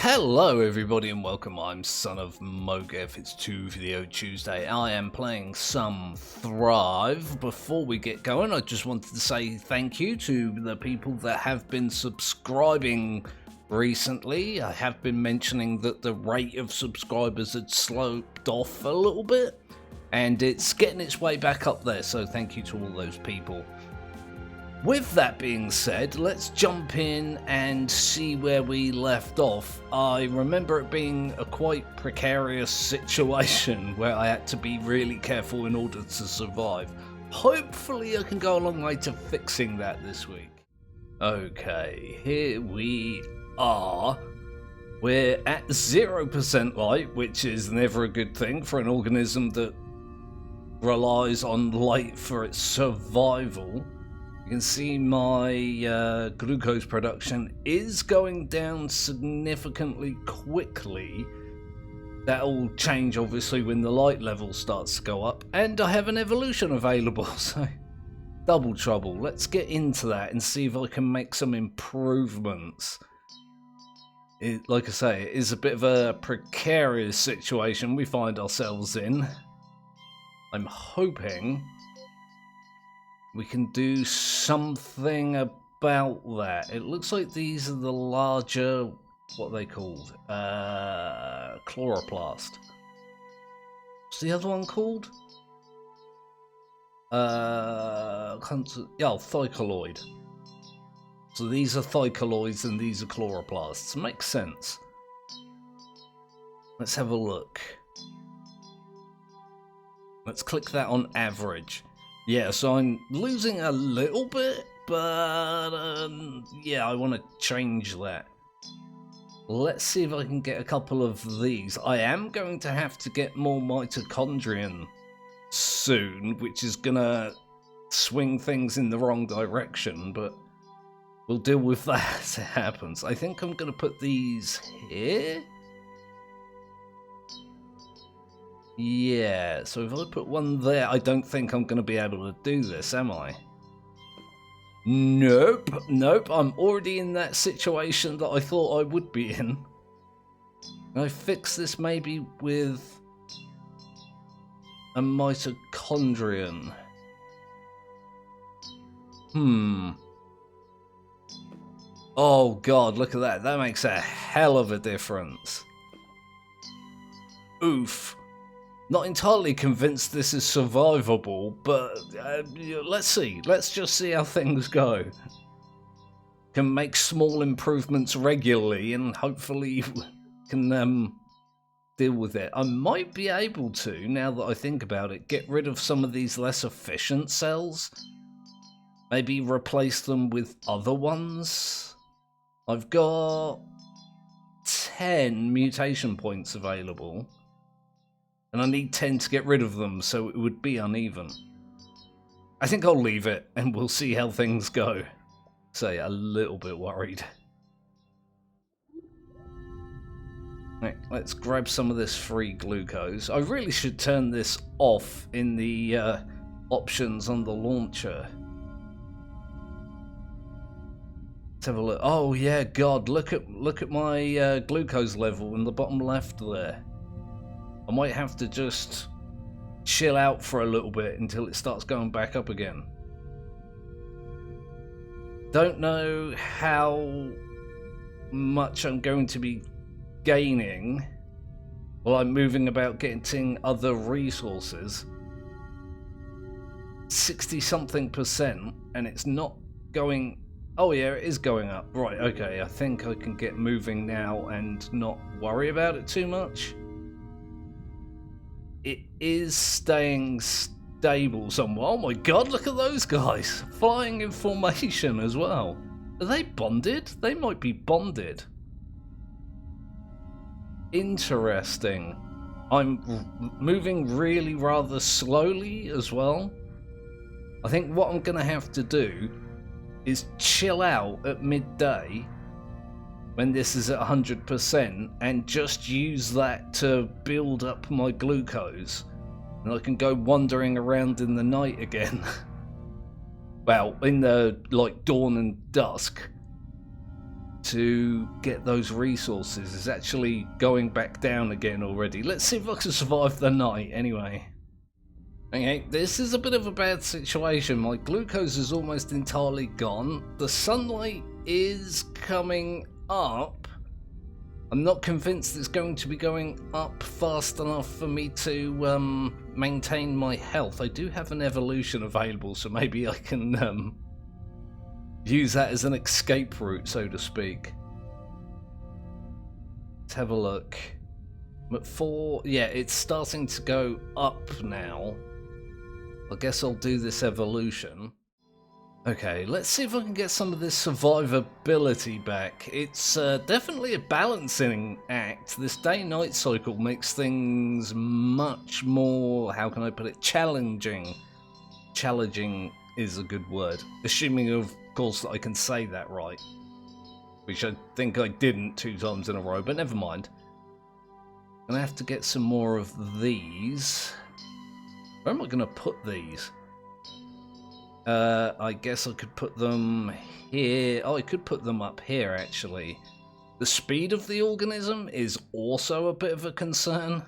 Hello everybody and welcome, I'm Son of Mowgef, it's 2 Video Tuesday. I am playing some Thrive. Before we get going, I just wanted to say thank you to the people that have been subscribing recently. I have been mentioning that the rate of subscribers had sloped off a little bit, and it's getting its way back up there, so thank you to all those people. With that being said, let's jump in and see where we left off. I remember it being a quite precarious situation where I had to be really careful in order to survive. Hopefully I can go a long way to fixing that this week. Okay, here we are. We're at 0% light, which is never a good thing for an organism that relies on light for its survival. You can see my glucose production is going down significantly quickly. That'll change obviously when the light level starts to go up, and I have an evolution available, so double trouble. Let's get into that and see if I can make some improvements. Like I say, it is a bit of a precarious situation we find ourselves in. I'm hoping we can do something about that. It looks like these are the larger, what are they called? Chloroplast. What's the other one called? Thycoloid. So these are thycoloids and these are chloroplasts. Makes sense. Let's have a look. Let's click that on average. Yeah, so I'm losing a little bit, but yeah, I want to change that. Let's see if I can get a couple of these. I am going to have to get more mitochondrion soon, which is going to swing things in the wrong direction, but we'll deal with that as it happens. I think I'm going to put these here. Yeah, so if I put one there, I don't think I'm going to be able to do this, am I? Nope, I'm already in that situation that I thought I would be in. Can I fix this maybe with a mitochondrion? Oh god, look at that. That makes a hell of a difference. Oof. Not entirely convinced this is survivable, but let's see. Let's just see how things go. Can make small improvements regularly and hopefully can deal with it. I might be able to, now that I think about it, get rid of some of these less efficient cells. Maybe replace them with other ones. I've got 10 mutation points available. And I need 10 to get rid of them, so it would be uneven. I think I'll leave it, and we'll see how things go. Say, a little bit worried. Right, let's grab some of this free glucose. I really should turn this off in the options on the launcher. Let's have a look. Oh yeah, God, look at my glucose level in the bottom left there. I might have to just chill out for a little bit until it starts going back up again. Don't know how much I'm going to be gaining while I'm moving about getting other resources. 60-something%, and it's not going... Oh yeah, it is going up. Right, okay, I think I can get moving now and not worry about it too much. It is staying stable somewhat. Oh my god, look at those guys! Flying in formation as well. Are they bonded? They might be bonded. Interesting. I'm moving really rather slowly as well. I think what I'm going to have to do is chill out at midday when this is at 100% and just use that to build up my glucose, and I can go wandering around in the night again. Well, in the like dawn and dusk, to get those resources is actually going back down again already. Let's see if I can survive the night anyway. Okay, this is a bit of a bad situation. My glucose is almost entirely gone. The sunlight is coming up. I'm not convinced it's going to be going up fast enough for me to maintain my health. I do have an evolution available, so maybe I can use that as an escape route, so to speak. Let's have a look. But yeah, it's starting to go up now. I guess I'll do this evolution. Okay, let's see if I can get some of this survivability back. It's definitely a balancing act. This day-night cycle makes things much more, how can I put it, challenging. Challenging is a good word. Assuming, of course, that I can say that right. Which I think I didn't 2 times in a row, but never mind. I'm going to have to get some more of these. Where am I going to put these? I guess I could put them here. Oh, I could put them up here, actually. The speed of the organism is also a bit of a concern.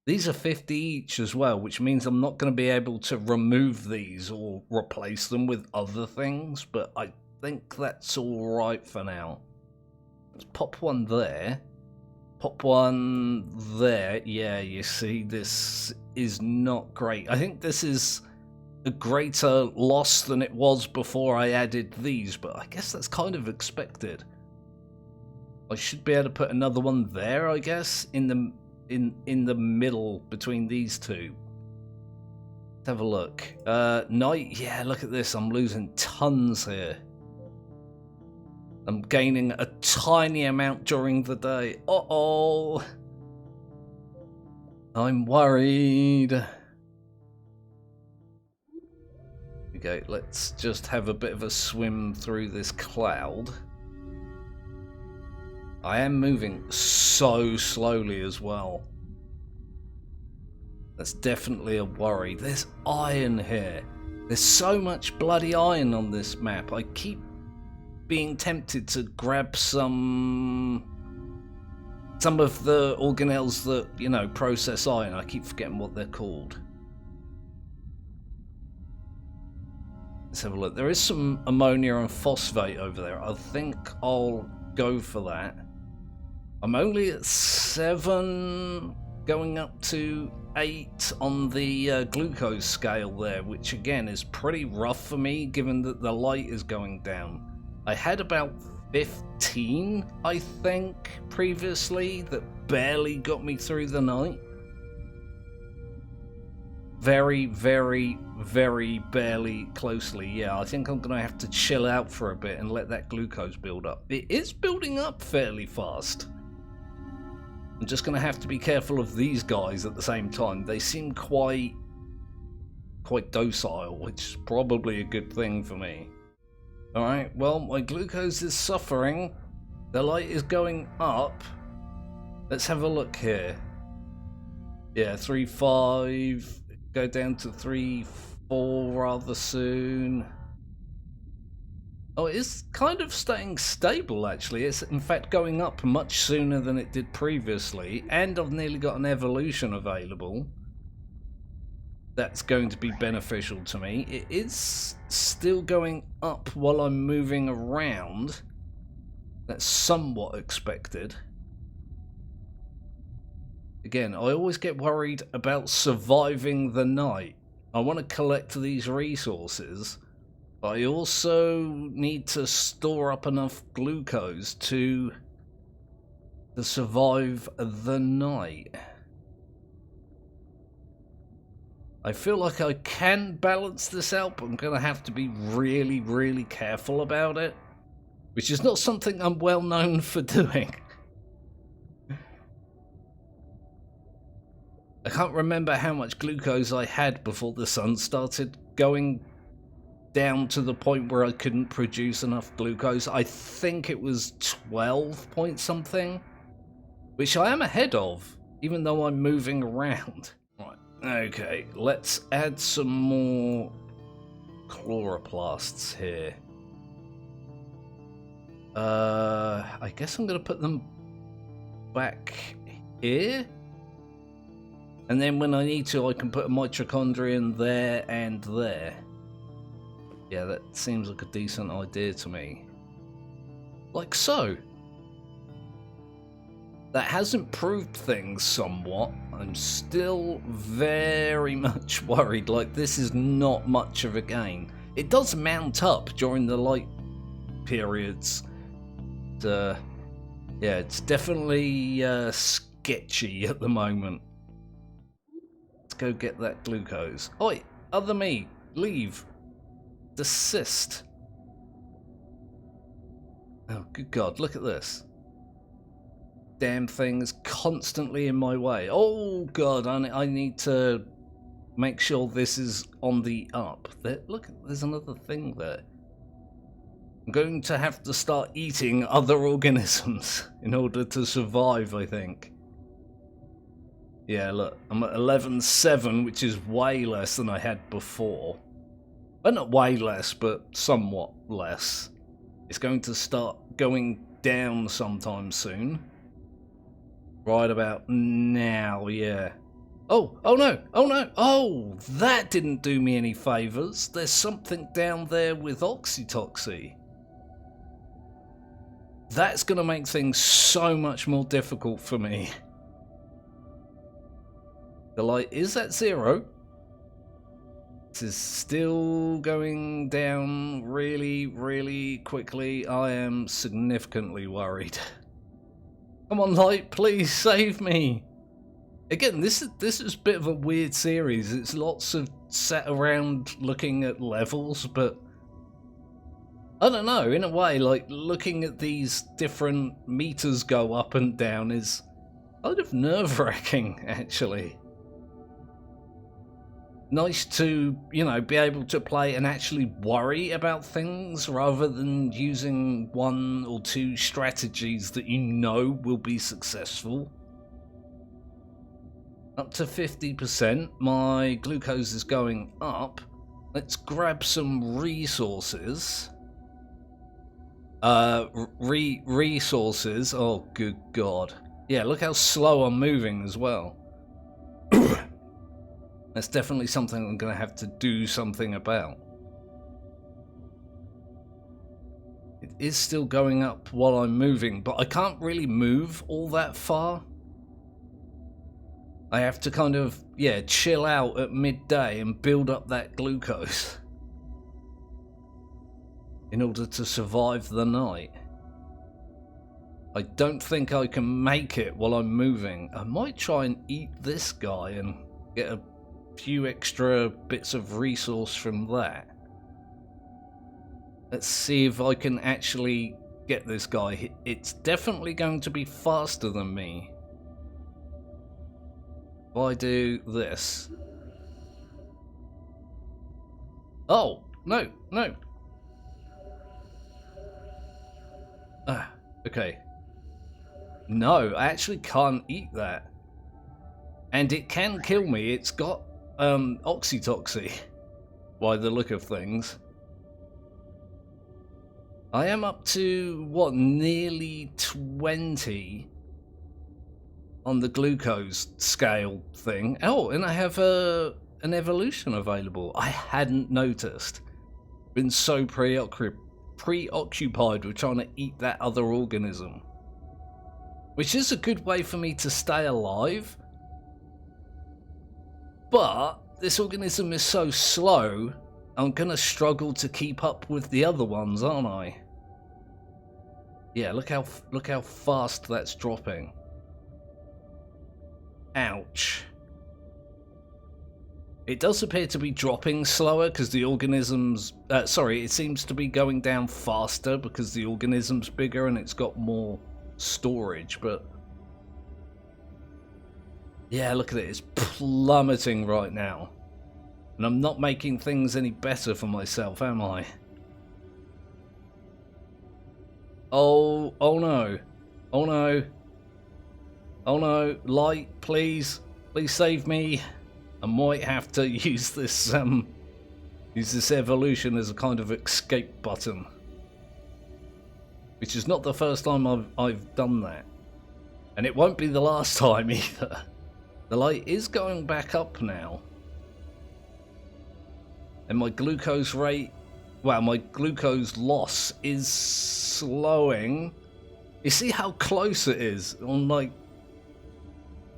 These are 50 each as well, which means I'm not going to be able to remove these or replace them with other things, but I think that's alright for now. Let's pop one there. Pop one there. Yeah, you see, this is not great. I think this is a greater loss than it was before I added these, but I guess that's kind of expected. I should be able to put another one there, I guess, in the middle between these two. Let's have a look. Night, yeah, look at this. I'm losing tons here. I'm gaining a tiny amount during the day. Uh-oh. I'm worried. Okay, let's just have a bit of a swim through this cloud. I am moving so slowly as well. That's definitely a worry. There's iron here. There's so much bloody iron on this map. I keep being tempted to grab some of the organelles that, you know, process iron. I keep forgetting what they're called. Let's have a look. There is some ammonia and phosphate over there. I think I'll go for that. I'm only at 7, going up to 8 on the glucose scale there, which again is pretty rough for me given that the light is going down. I had about 15, I think, previously that barely got me through the night. Very, very, very barely closely. Yeah, I think I'm going to have to chill out for a bit and let that glucose build up. It is building up fairly fast. I'm just going to have to be careful of these guys at the same time. They seem quite docile, which is probably a good thing for me. Alright, well, my glucose is suffering. The light is going up. Let's have a look here. Yeah, 3.5. Go down to 3.4 rather soon. Oh, it is kind of staying stable, actually. It's in fact going up much sooner than it did previously. And I've nearly got an evolution available. That's going to be beneficial to me. It is still going up while I'm moving around. That's somewhat expected. Again, I always get worried about surviving the night. I want to collect these resources, but I also need to store up enough glucose to survive the night. I feel like I can balance this out, but I'm going to have to be really, really careful about it, which is not something I'm well known for doing. I can't remember how much glucose I had before the sun started going down to the point where I couldn't produce enough glucose. I think it was 12 point something, which I am ahead of, even though I'm moving around. Right. Okay, let's add some more chloroplasts here. I guess I'm going to put them back here. And then when I need to, I can put a mitochondrion there and there. Yeah, that seems like a decent idea to me. Like so. That has improved things somewhat. I'm still very much worried. Like, this is not much of a gain. It does mount up during the light periods. Yeah, it's definitely sketchy at the moment. Let's go get that glucose. Oi, other me, leave. Desist. Oh, good God, look at this. Damn thing is constantly in my way. Oh God, I need to make sure this is on the up. There, look, there's another thing there. I'm going to have to start eating other organisms in order to survive, I think. Yeah, look, I'm at 11.7, which is way less than I had before. Well, not way less, but somewhat less. It's going to start going down sometime soon. Right about now, yeah. Oh no, oh, that didn't do me any favours. There's something down there with oxytoxy. That's going to make things so much more difficult for me. The light is at 0. This is still going down really, really quickly. I am significantly worried. Come on, light, please save me. Again, this is a bit of a weird series. It's lots of sat around looking at levels, but I don't know, in a way, like, looking at these different meters go up and down is kind of nerve-wracking, actually. Nice to, you know, be able to play and actually worry about things rather than using 1 or 2 strategies that you know will be successful. Up to 50%, my glucose is going up. Let's grab some resources. Resources, oh good God. Yeah, look how slow I'm moving as well. That's definitely something I'm going to have to do something about. It is still going up while I'm moving, but I can't really move all that far. I have to kind of, yeah, chill out at midday and build up that glucose in order to survive the night. I don't think I can make it while I'm moving. I might try and eat this guy and get a few extra bits of resource from that. Let's see if I can actually get this guy. It's definitely going to be faster than me. If I do this. Oh, no. Okay. No, I actually can't eat that. And it can kill me. It's got oxytoxy by the look of things. I am up to, what, nearly 20 on the glucose scale thing. Oh, and I have an evolution available. I hadn't noticed. Been so preoccupied with trying to eat that other organism. Which is a good way for me to stay alive. But this organism is so slow, I'm gonna struggle to keep up with the other ones, aren't I? Yeah, look how fast that's dropping. Ouch. It does appear to be dropping slower because the organism's... sorry, it seems to be going down faster because the organism's bigger and it's got more storage, but... yeah, look at it. It's plummeting right now. And I'm not making things any better for myself, am I? Oh no. Oh no. Oh no. Light, please. Please save me. I might have to use this evolution as a kind of escape button. which is not the first time I've done that. And it won't be the last time either. The light is going back up now. And my glucose rate, well, my glucose loss is slowing. You see how close it is? On like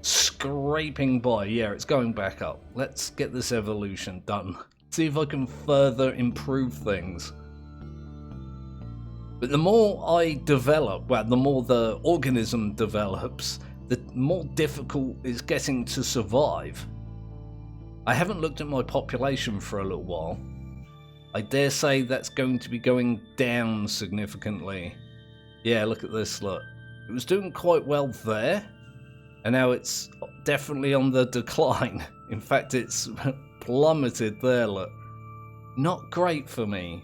scraping by. Yeah, it's going back up. Let's get this evolution done. See if I can further improve things. But the more I develop, well, the more the organism develops, the more difficult it's getting to survive. I haven't looked at my population for a little while. I dare say that's going to be going down significantly. Yeah, look at this, look. It was doing quite well there, and now it's definitely on the decline. In fact, it's plummeted there, look. Not great for me.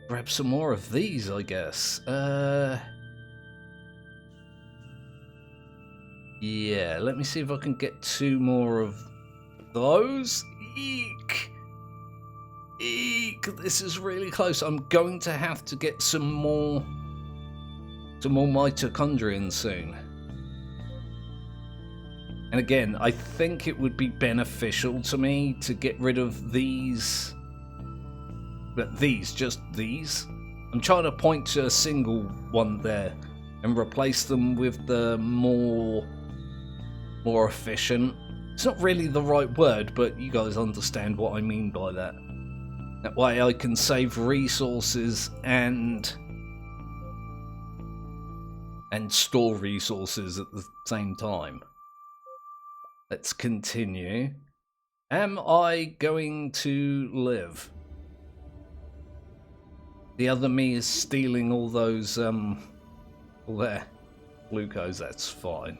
Grab some more of these, I guess. Yeah, let me see if I can get 2 more of those. Eek! Eek! This is really close. I'm going to have to get some more mitochondrion soon. And again, I think it would be beneficial to me to get rid of these. But these, just these. I'm trying to point to a single one there and replace them with the more efficient. It's not really the right word, but you guys understand what I mean by that. That way I can save resources and store resources at the same time. Let's continue. Am I going to live? The other me is stealing all those, all their glucose, that's fine.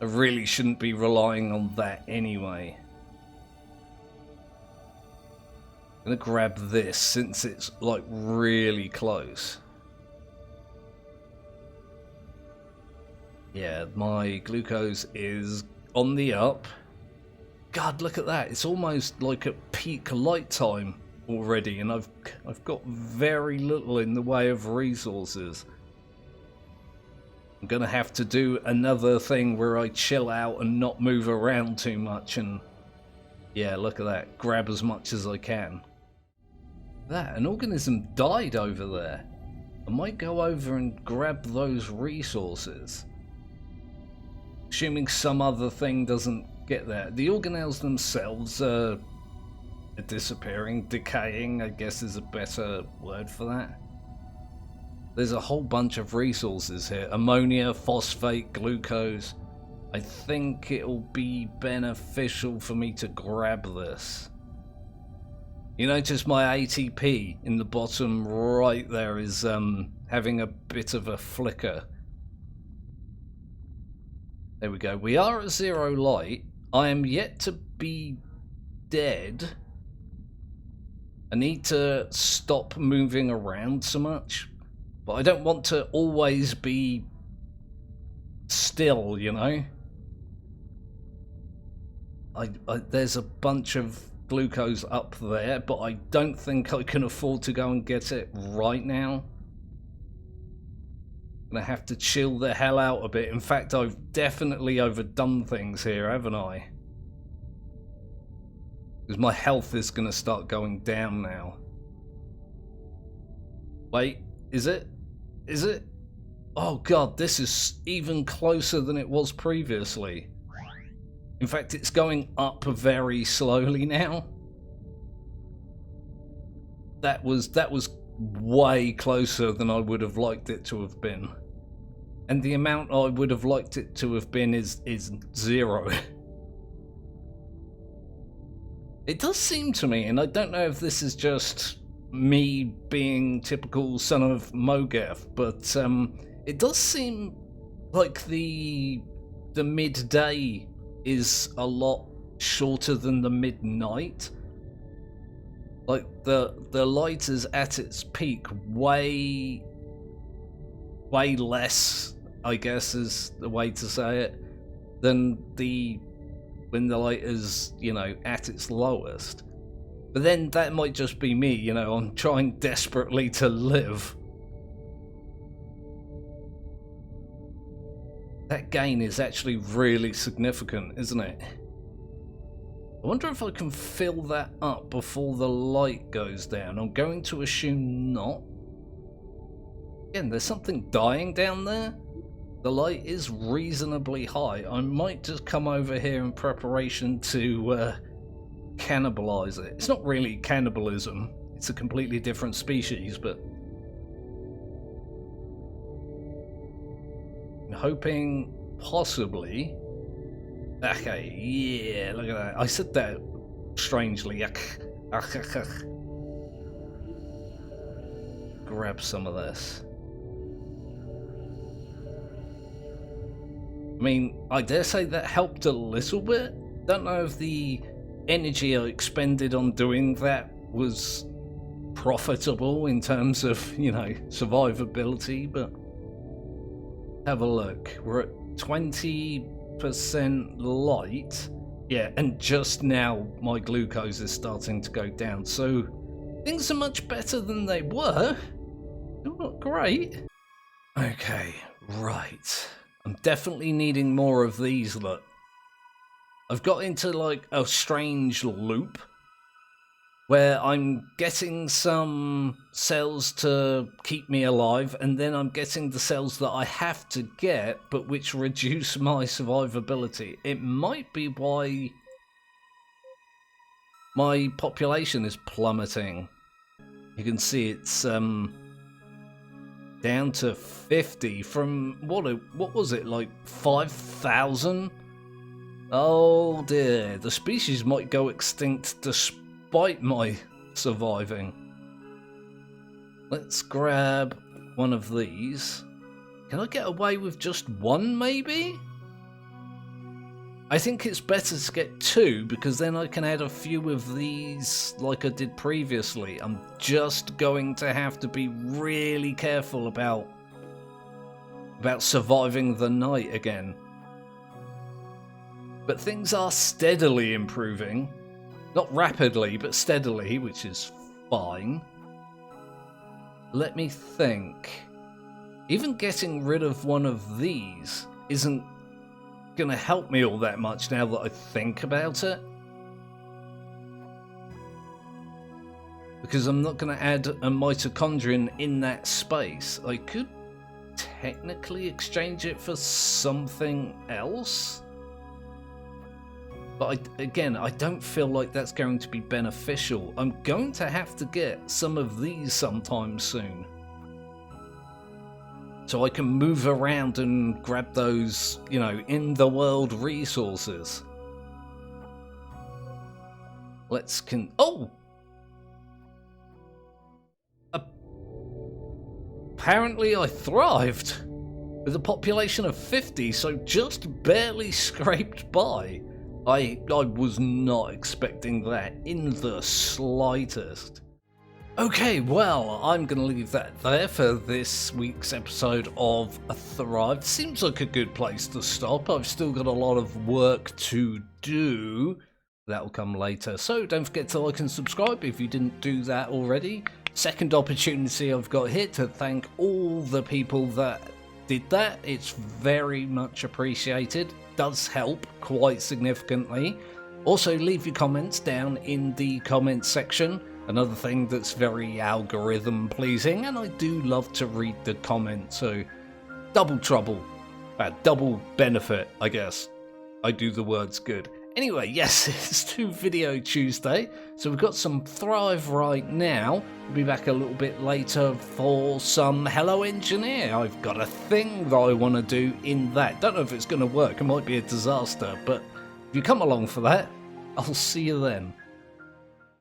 I really shouldn't be relying on that anyway. I'm gonna grab this since it's like really close. Yeah, my glucose is on the up. God, look at that. It's almost like at peak light time already, and I've got very little in the way of resources. I'm gonna have to do another thing where I chill out and not move around too much, and yeah, look at that. Grab as much as I can. That, an organism died over there. I might go over and grab those resources. Assuming some other thing doesn't get there. The organelles themselves are disappearing, decaying, I guess is a better word for that. There's a whole bunch of resources here. Ammonia, phosphate, glucose. I think it'll be beneficial for me to grab this. You notice my ATP in the bottom right there is having a bit of a flicker. There we go. We are at 0 light. I am yet to be dead. I need to stop moving around so much. But I don't want to always be still, you know? There's a bunch of glucose up there, but I don't think I can afford to go and get it right now. I'm gonna have to chill the hell out a bit. In fact, I've definitely overdone things here, haven't I? Because my health is gonna start going down now. Wait, is it? Is it? Oh god, this is even closer than it was previously. In fact, it's going up very slowly now. That was way closer than I would have liked it to have been. And the amount I would have liked it to have been is 0. It does seem to me, and I don't know if this is just me being typical son of Mowgef, but it does seem like the midday is a lot shorter than the midnight. Like the light is at its peak way less, I guess is the way to say it, than when the light is, you know, at its lowest. But then that might just be me, you know, I'm trying desperately to live. That gain is actually really significant, isn't it? I wonder if I can fill that up before the light goes down. I'm going to assume not. Again, there's something dying down there. The light is reasonably high. I might just come over here in preparation to cannibalize it. It's not really cannibalism. It's a completely different species, but I'm hoping possibly. Okay, yeah, look at that. I said that strangely. Grab some of this. I mean, I dare say that helped a little bit. Don't know if the energy I expended on doing that was profitable in terms of, you know, survivability, but have a look. We're at 20% light. Yeah, and just now my glucose is starting to go down, so things are much better than they were. Still not great. Okay, right. I'm definitely needing more of these, look. I've got into like a strange loop where I'm getting some cells to keep me alive, and then I'm getting the cells that I have to get, but which reduce my survivability. It might be why my population is plummeting. You can see it's down to 50 from what was it, like 5,000? Oh dear, the species might go extinct despite my surviving. Let's grab one of these. Can I get away with just one, maybe? I think it's better to get two, because then I can add a few of these like I did previously. I'm just going to have to be really careful about surviving the night again. But things are steadily improving. Not rapidly, but steadily, which is fine. Let me think. Even getting rid of one of these isn't gonna help me all that much now that I think about it. Because I'm not gonna add a mitochondrion in that space. I could technically exchange it for something else. But again, I don't feel like that's going to be beneficial. I'm going to have to get some of these sometime soon, so I can move around and grab those, you know, in the world resources. Let's oh! Apparently I thrived with a population of 50, so just barely scraped by. I was not expecting that in the slightest. Okay, well, I'm going to leave that there for this week's episode of Thrive. Seems like a good place to stop. I've still got a lot of work to do. That'll come later. So don't forget to like and subscribe if you didn't do that already. Second opportunity I've got here to thank all the people that did that. It's very much appreciated. Does help quite significantly. Also, leave your comments down in the comments section. Another thing that's very algorithm pleasing, and I do love to read the comments, so double trouble, double benefit, I guess. I do the words good. Anyway, yes, it's 2 Video Tuesday, so we've got some Thrive right now. We'll be back a little bit later for some Hello Engineer. I've got a thing that I want to do in that. Don't know if it's going to work, it might be a disaster, but if you come along for that, I'll see you then.